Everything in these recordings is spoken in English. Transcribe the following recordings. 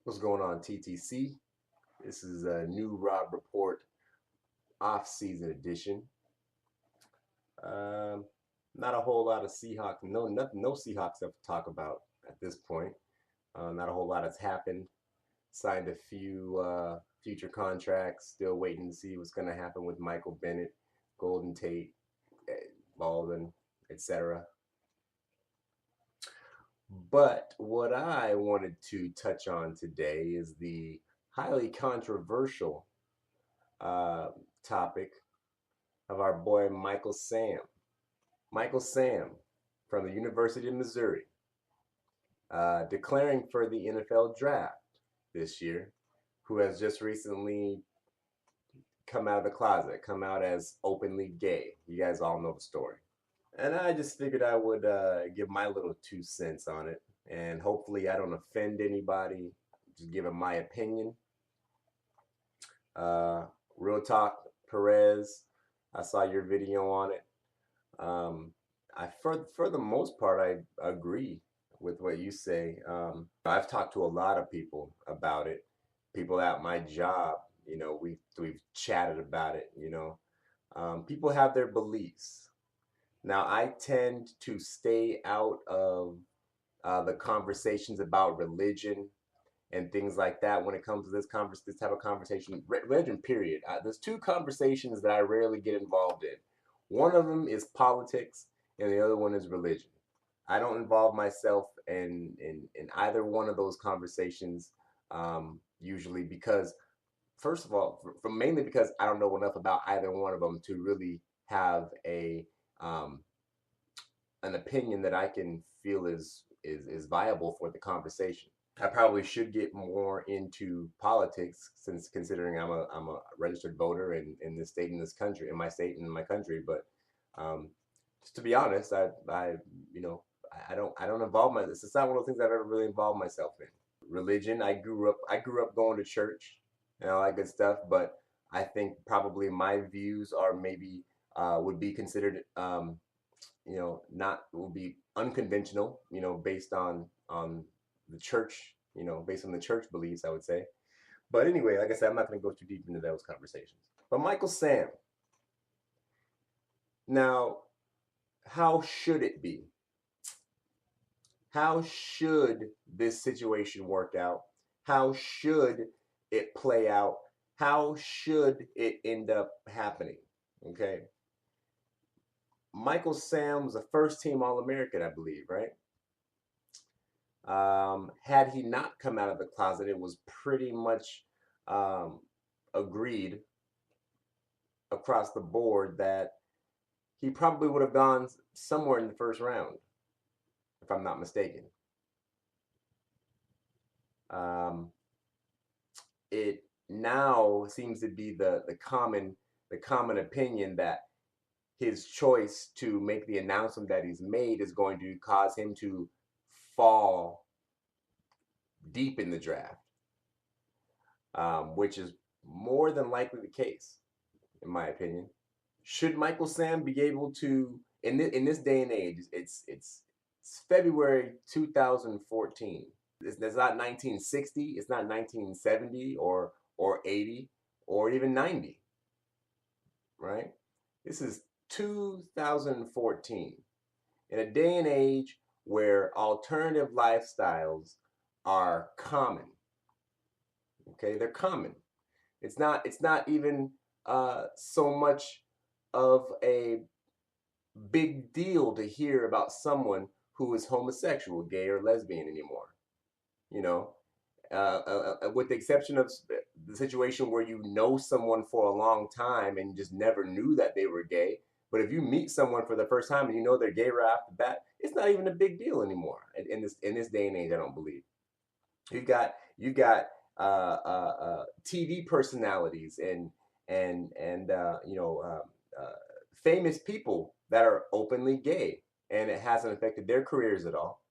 What's going on, TTC? This is a new Rob Report off-season edition. Um, Not a whole lot of Seahawks, no Seahawks to talk about at this point. Not a whole lot has happened. Signed a few future contracts. Still waiting to see what's going to happen with Michael Bennett, Golden Tate, Baldwin, etc. But what I wanted to touch on today is the highly controversial uh, topic of our boy Michaelsam. Michaelsam from the University of Missouri, declaring for the NFL draft this year, who has just recently come out of the closet, come out as openly gay. You guys all know the story. And I just figured I would give my little 2 cents on it. And hopefully I don't offend anybody, just giving my opinion. Uh, Real talk, Perez, I saw your video on it. For the most part, I agree with what you say. I've talked to a lot of people about it. People at my job, we've chatted about it. People have their beliefs. Now, I tend to stay out of the conversations about religion and things like that when it comes to this type of conversation. Religion, period. There's two conversations that I rarely get involved in. One of them is politics, and the other one is religion. I don't involve myself in either one of those conversations, usually because, first of all, mainly because I don't know enough about either one of them to really have um, an opinion that I can feel is viable for the conversation. I probably should get more into politics, since considering I'm a registered voter in this state, in this country, in my state and in my country. But just to be honest, I you know I don't involve myself. It's not one of those things I've ever really involved myself in. Religion, I grew up going to church and all that good stuff. But I think probably my views are maybe would be considered not will be unconventional, based on the church, based on the church beliefs, I would say. But anyway, like I said, I'm not going to go too deep into those conversations. But Michaelsam, now, how should it be? How should this situation work out? How should it play out? How should it end up happening? Okay. Michaelsam was a first team All American, I believe, right? Had he not come out of the closet, it was pretty much um, agreed across the board that he probably would have gone somewhere in the first round, if I'm not mistaken. Um, it now seems to be the common opinion that his choice to make the announcement that he's made is going to cause him to fall deep in the draft, which is more than likely the case, in my opinion. Should Michaelsam be able to, in this day and age, it's February 2014. It's not 1960. It's not 1970 or 80 or even 90. Right? This is 2014, in a day and age where alternative lifestyles are common. Okay, they're common. It's not even so much of a big deal to hear about someone who is homosexual, gay, or lesbian anymore. You know, with the exception of the situation where you know someone for a long time and just never knew that they were gay. But if you meet someone for the first time and you know they're gay right off the bat, it's not even a big deal anymore. In this day and age, I don't believe. You got TV personalities and famous people that are openly gay, and it hasn't affected their careers at all.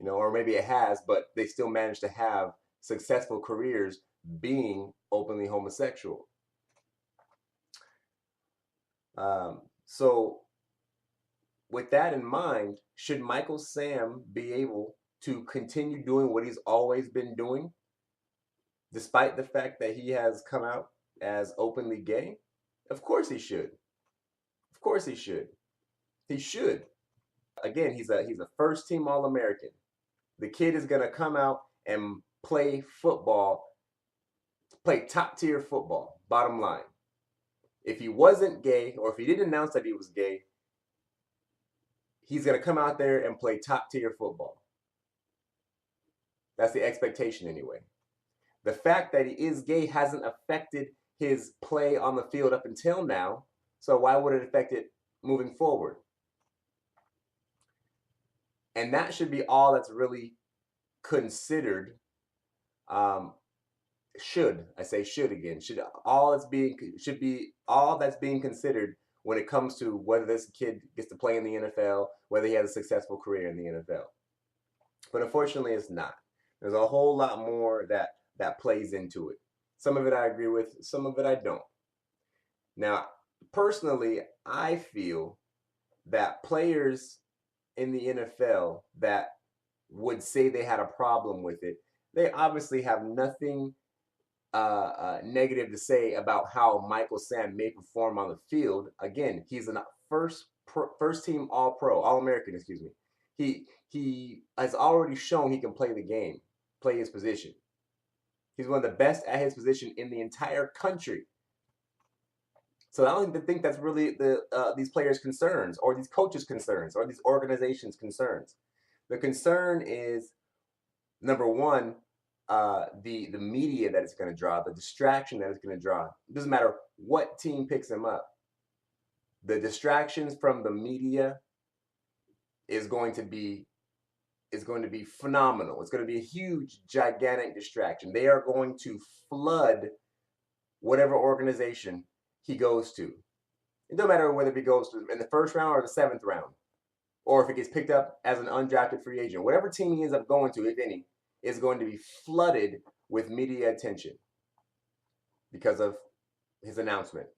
Or maybe it has, but they still manage to have successful careers being openly homosexual. So, with that in mind, should Michaelsam be able to continue doing what he's always been doing? despite the fact that he has come out as openly gay? Of course he should. Of course he should. He should. Again, he's a first team All American. The kid is gonna come out and play football, play top tier football. Bottom line. If he wasn't gay, or if he didn't announce that he was gay, he's gonna come out there and play top tier football. That's the expectation anyway. The fact that he is gay hasn't affected his play on the field up until now, so why would it affect it moving forward? And that should be all that's really considered. Should I say should again? Should be all that's being considered when it comes to whether this kid gets to play in the NFL, whether he has a successful career in the NFL. But unfortunately, it's not. There's a whole lot more that plays into it. Some of it I agree with, some of it I don't. Now, personally, I feel that players in the NFL that would say they had a problem with it, they obviously have nothing negative to say about how Michaelsam may perform on the field. Again, he's a first team All Pro, All American, excuse me. He has already shown he can play the game, play his position. He's one of the best at his position in the entire country. So I don't think that's really these players' concerns, or these coaches' concerns, or these organizations' concerns. The concern is, number one, the media that it's going to draw, the distraction that it's going to draw. It doesn't matter what team picks him up. The distractions from the media is going to be phenomenal. It's going to be a huge, gigantic distraction. They are going to flood whatever organization he goes to. It doesn't matter whether he goes to in the first round or the seventh round, or if it gets picked up as an undrafted free agent. Whatever team he ends up going to, if any, is going to be flooded with media attention because of his announcement.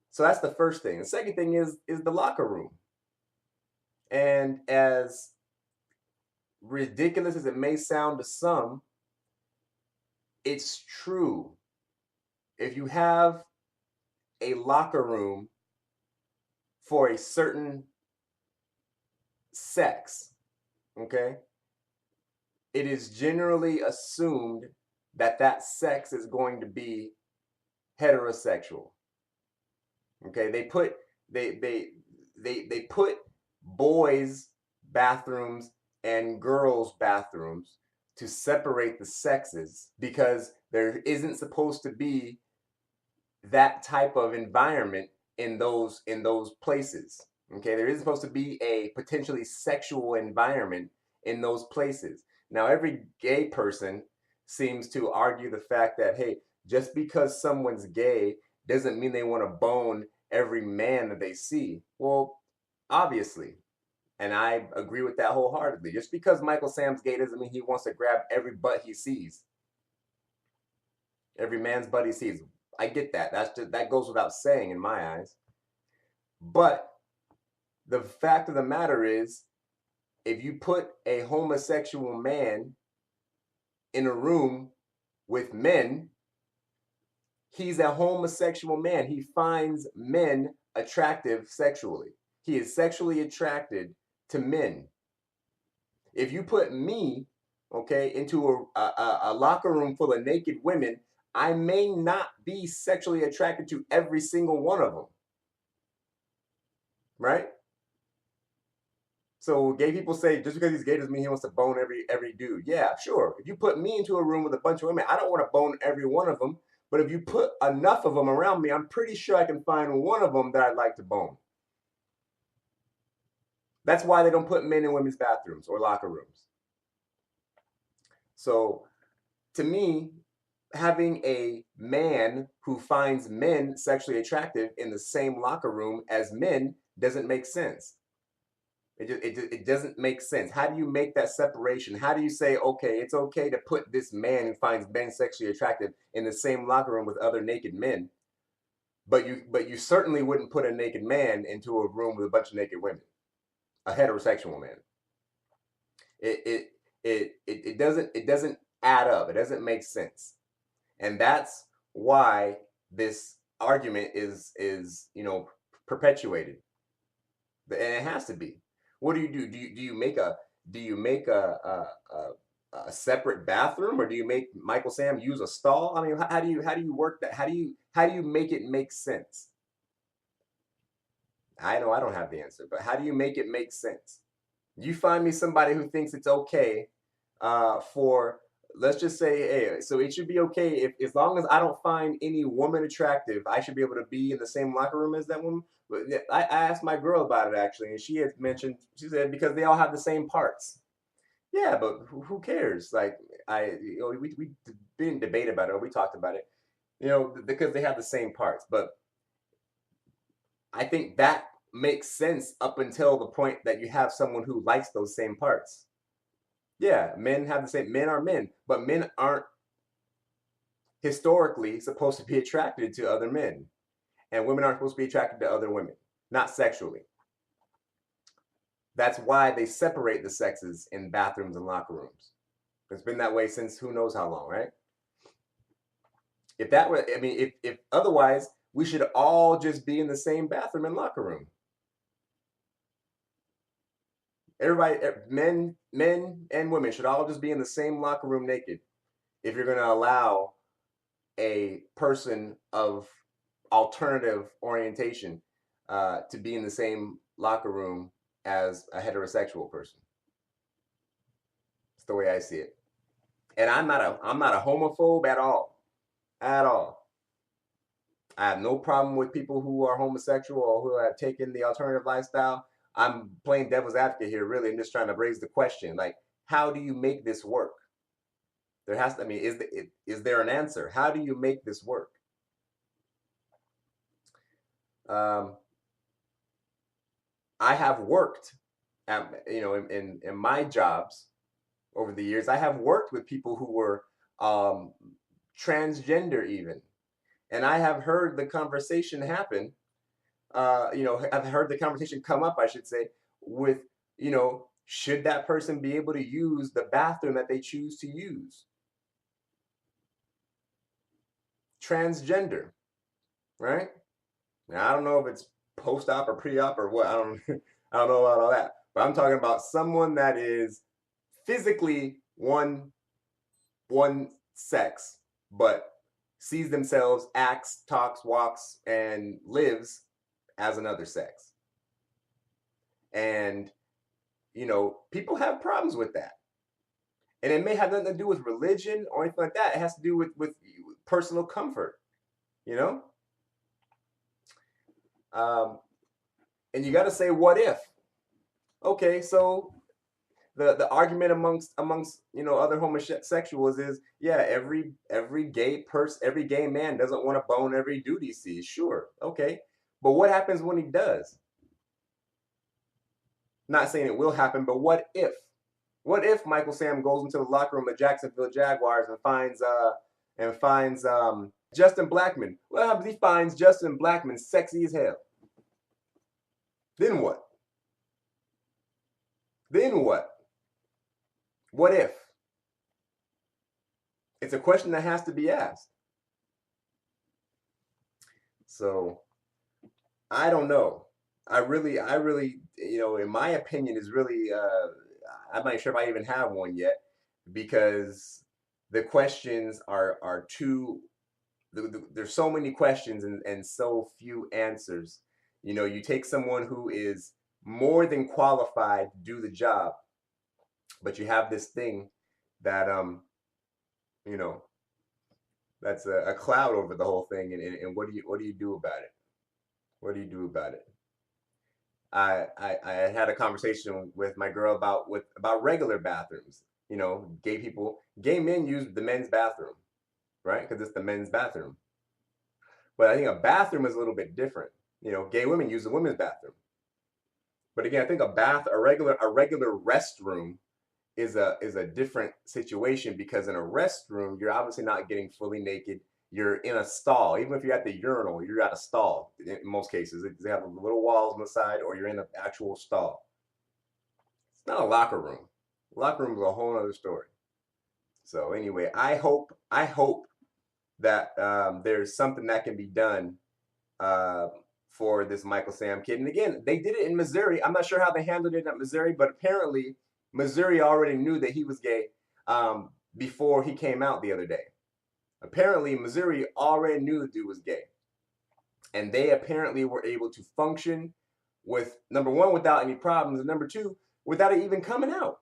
So that's the first thing. The second thing is the locker room. And as ridiculous as it may sound to some, it's true. If you have a locker room for a certain sex, okay, it is generally assumed that that sex is going to be heterosexual. Okay, they put boys' bathrooms and girls' bathrooms to separate the sexes because there isn't supposed to be that type of environment in those places. Okay, there isn't supposed to be a potentially sexual environment in those places. Now, every gay person seems to argue the fact that, hey, just because someone's gay doesn't mean they want to bone every man that they see. Well, obviously, and I agree with that wholeheartedly. Just because Michaelsam's gay doesn't mean he wants to grab every butt he sees, every man's butt he sees. I get that. That goes without saying in my eyes. But the fact of the matter is, if you put a homosexual man in a room with men, he's a homosexual man. He finds men attractive sexually. He is sexually attracted to men. If you put me, okay, into a locker room full of naked women, I may not be sexually attracted to every single one of them. Right? So gay people say just because he's gay doesn't mean he wants to bone every dude. Yeah, sure. If you put me into a room with a bunch of women, I don't want to bone every one of them. But if you put enough of them around me, I'm pretty sure I can find one of them that I'd like to bone. That's why they don't put men in women's bathrooms or locker rooms. So to me, having a man who finds men sexually attractive in the same locker room as men doesn't make sense. It doesn't make sense. How do you make that separation? How do you say, okay, it's okay to put this man who finds men sexually attractive in the same locker room with other naked men, but you certainly wouldn't put a naked man into a room with a bunch of naked women, a heterosexual man. It doesn't add up. It doesn't make sense. And that's why this argument is perpetuated. And it has to be. What do you do? Do you make a separate bathroom, or do you make Michaelsam use a stall? I mean, how do you work that? How do you make it make sense? I know I don't have the answer, but how do you make it make sense? You find me somebody who thinks it's okay for, let's just say, hey, so it should be okay if, as long as I don't find any woman attractive, I should be able to be in the same locker room as that woman. But I asked my girl about it actually, and she had mentioned, she said because they all have the same parts. Yeah, but who cares? Like we didn't debate about it, or we talked about it, because they have the same parts. But I think that makes sense up until the point that you have someone who likes those same parts. Yeah, men have the same, men are men, but men aren't historically supposed to be attracted to other men, and women aren't supposed to be attracted to other women, not sexually. That's why they separate the sexes in bathrooms and locker rooms. It's been that way since who knows how long, right? If that were, I mean, if otherwise, we should all just be in the same bathroom and locker room. Everybody, men and women should all just be in the same locker room naked. If you're going to allow a person of alternative orientation to be in the same locker room as a heterosexual person. It's the way I see it. And I'm not a homophobe at all. At all. I have no problem with people who are homosexual or who have taken the alternative lifestyle. I'm playing devil's advocate here, really. I'm just trying to raise the question, like, how do you make this work? There has to, I mean, is there an answer? How do you make this work? I have worked in my jobs over the years. I have worked with people who were transgender even, and I have heard the conversation happen. I've heard the conversation come up, I should say, with, should that person be able to use the bathroom that they choose to use? Transgender, right? Now, I don't know if it's post-op or pre-op or what. I don't, I don't know about all that. But I'm talking about someone that is physically one sex, but sees themselves, acts, talks, walks, and lives as another sex. And people have problems with that. And it may have nothing to do with religion or anything like that. It has to do with personal comfort, you know? And you got to say, what if? Okay, so the argument amongst other homosexuals is, yeah, every gay man doesn't want to bone every dude he sees. Sure, okay, but what happens when he does? Not saying it will happen, but what if? What if Michaelsam goes into the locker room of Jacksonville Jaguars and finds Justin Blackmon? What happens if he finds Justin Blackmon sexy as hell? Then what? Then what? What if? It's a question that has to be asked. So I don't know. I really, in my opinion, is really, I'm not sure if I even have one yet, because the questions are too, there's so many questions and so few answers. You take someone who is more than qualified to do the job, but you have this thing that you know that's a cloud over the whole thing, and what do you do about it? What do you do about it? I had a conversation with my girl about regular bathrooms. Gay men use the men's bathroom, right? Because it's the men's bathroom. But I think a bathroom is a little bit different. Gay women use the women's bathroom. But again, I think a regular restroom is a different situation, because in a restroom, you're obviously not getting fully naked. You're in a stall. Even if you're at the urinal, you're at a stall. In most cases, they have little walls on the side, or you're in an actual stall. It's not a locker room. Locker room is a whole other story. So anyway, I hope that there's something that can be done uh, for this Michaelsam kid. And again, they did it in Missouri. I'm not sure how they handled it at Missouri, but apparently Missouri already knew that he was gay before he came out the other day. Apparently, Missouri already knew the dude was gay, and they apparently were able to function with number one without any problems, and number two without it even coming out.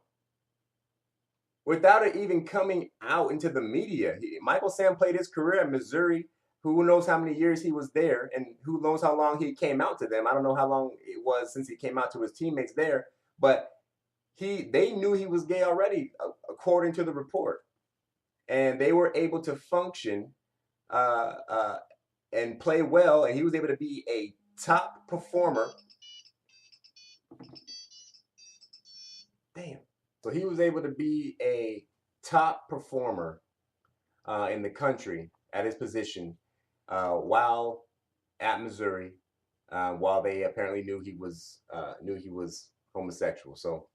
Without it even coming out into the media. Michaelsam played his career at Missouri. Who knows how many years he was there, and who knows how long he came out to them. I don't know how long it was since he came out to his teammates there, but they knew he was gay already, according to the report, and they were able to function uh, uh, and play well, and he was able to be a top performer. Damn. So he was able to be a top performer in the country at his position while at Missouri, while they apparently knew he was homosexual. So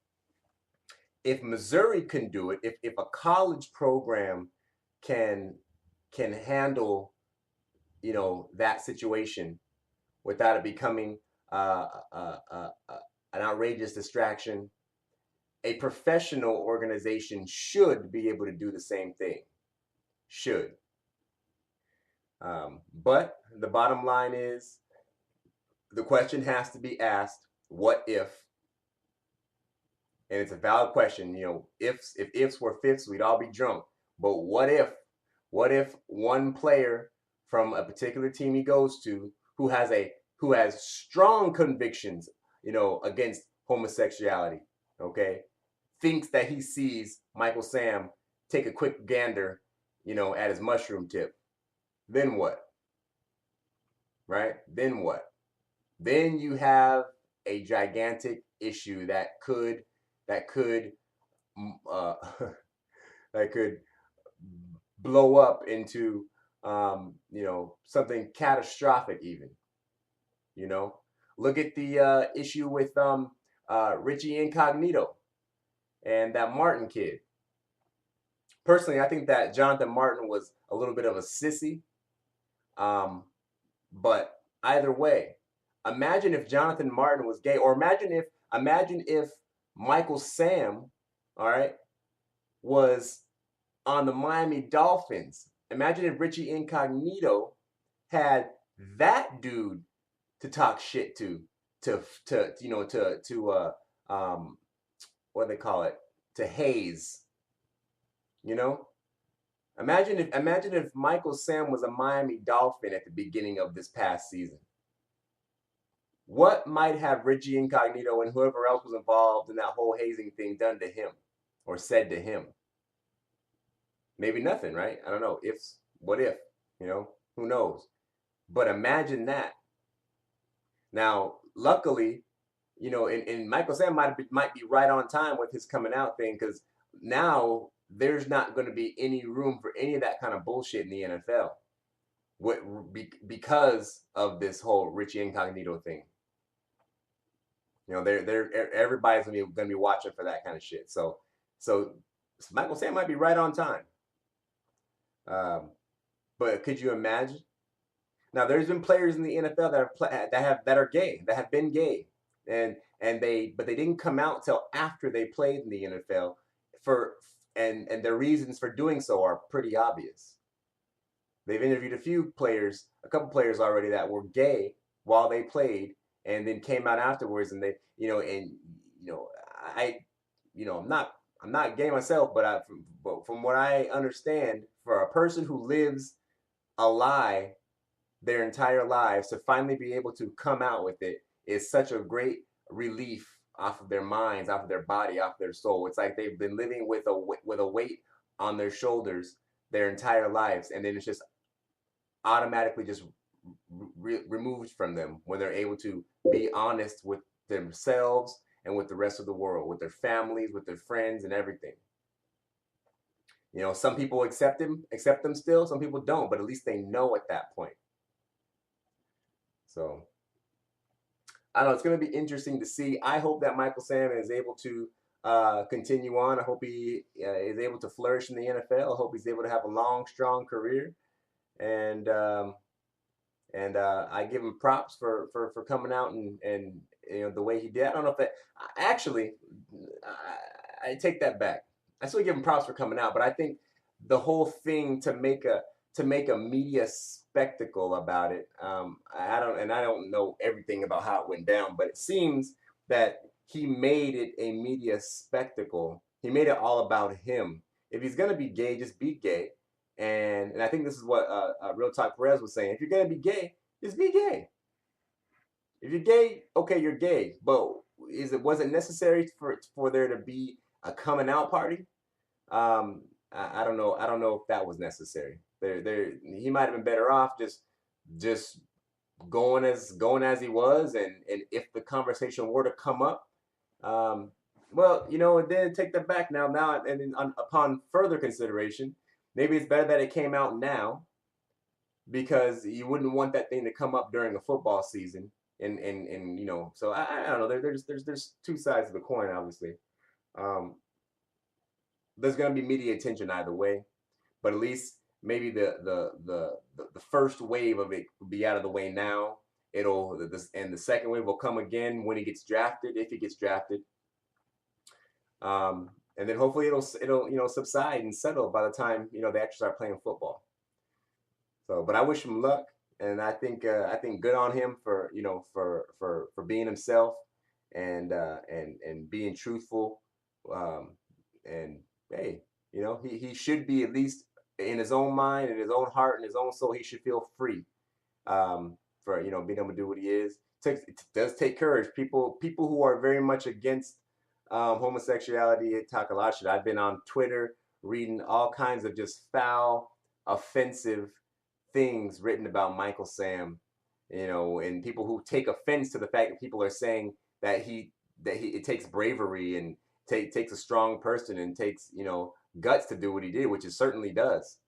if Missouri can do it, if a college program can handle that situation without it becoming an outrageous distraction, a professional organization should be able to do the same thing. Should. But the bottom line is the question has to be asked, what if? And it's a valid question. If ifs were fifths, we'd all be drunk. But what if one player from a particular team he goes to who has strong convictions, against homosexuality, okay, thinks that he sees Michaelsam take a quick gander, at his mushroom tip, then what? Right? Then what? Then you have a gigantic issue that could uh, that could blow up into something catastrophic even. Look at the issue with Richie Incognito and that Martin kid. Personally, I think that Jonathan Martin was a little bit of a sissy. But either way, imagine if Jonathan Martin was gay, or imagine if Michaelsam, all right, was on the Miami Dolphins. Imagine if Richie Incognito had that dude to talk shit to what do they call it, to haze, you know. Imagine if Michaelsam was a Miami Dolphin at the beginning of this past season. What might have Richie Incognito and whoever else was involved in that whole hazing thing done to him or said to him? Maybe nothing, right? I don't know. What if? Who knows? But imagine that. Now, luckily, and Michaelsam might be right on time with his coming out thing, because now there's not going to be any room for any of that kind of bullshit in the NFL because of this whole Richie Incognito thing. Everybody's going to be watching for that kind of shit. So Michaelsam might be right on time. But could you imagine? Now, there's been players in the NFL that are gay, that have been gay, but they didn't come out till after they played in the NFL and their reasons for doing so are pretty obvious. They've interviewed a couple players already that were gay while they played, and then came out afterwards, and I'm not gay myself, but from what I understand, for a person who lives a lie their entire lives, to finally be able to come out with it is such a great relief off of their minds, off of their body, off their soul. It's like they've been living with a weight on their shoulders their entire lives, and then it's just automatically just removed from them when they're able to be honest with themselves and with the rest of the world, with their families, with their friends, and everything. Some people accept them still, some people don't, but at least they know at that point. So I don't know. It's going to be interesting to see. I hope that Michaelsam is able to continue on. I hope he is able to flourish in the NFL. I hope he's able to have a long, strong career. And I give him props for coming out and the way he did. I don't know if that actually I take that back. I still give him props for coming out, but I think the whole thing to make a media spectacle about it. I don't know everything about how it went down, but it seems that he made it a media spectacle. He made it all about him. If he's gonna be gay, just be gay. And I think this is what Real Talk Perez was saying. If you're gonna be gay, just be gay. If you're gay, okay, you're gay. But was it necessary for there to be a coming out party? I don't know. I don't know if that was necessary. He might have been better off just going as he was, and if the conversation were to come up, um, well, and then take that back now, and upon further consideration, maybe it's better that it came out now because you wouldn't want that thing to come up during a football season, and so I don't know. There's two sides of the coin, obviously. Um, there's going to be media attention either way, but at least maybe the first wave of it will be out of the way now. And the second wave will come again when he gets drafted, if he gets drafted. And then hopefully it'll subside and settle by the time they actually start playing football. So, but I wish him luck, and I think good on him for for being himself and being truthful. And hey, he should be, at least in his own mind, in his own heart, in his own soul, he should feel free for being able to do what he is. It does take courage. People who are very much against homosexuality talk a lot of shit. I've been on Twitter reading all kinds of just foul, offensive things written about Michaelsam, and people who take offense to the fact that people are saying that it takes bravery and takes a strong person and takes guts to do what he did, which it certainly does.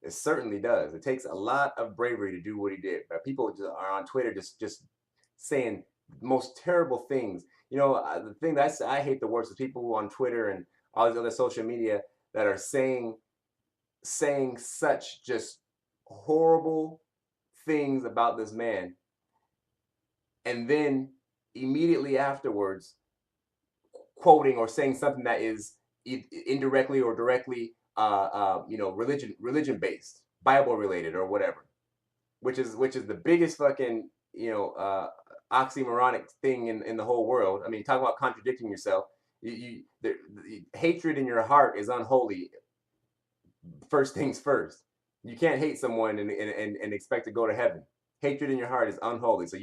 It certainly does. It takes a lot of bravery to do what he did. But people just are on Twitter just saying most terrible things. The thing that I hate the worst is people who on Twitter and all these other social media that are saying such just horrible things about this man, and then immediately afterwards quoting or saying something that is indirectly or directly religion based, Bible related or whatever, which is the biggest fucking oxymoronic thing in the whole world. I mean, talk about contradicting yourself. The hatred in your heart is unholy. First things first. You can't hate someone and expect to go to heaven. Hatred in your heart is unholy. So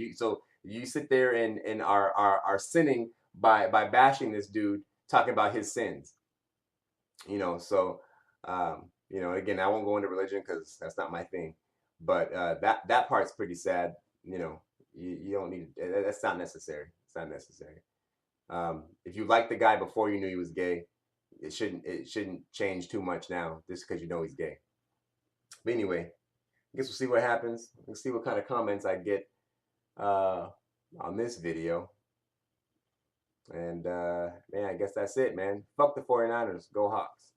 you sit there and are sinning by bashing this dude, talking about his sins. So again, I won't go into religion because that's not my thing. But that part's pretty sad. You don't need that's not necessary. It's not necessary. If you liked the guy before you knew he was gay, it shouldn't change too much now just because you know he's gay. But anyway, I guess we'll see what happens. We'll see what kind of comments I get on this video. And man, I guess that's it, man. Fuck the 49ers. Go Hawks.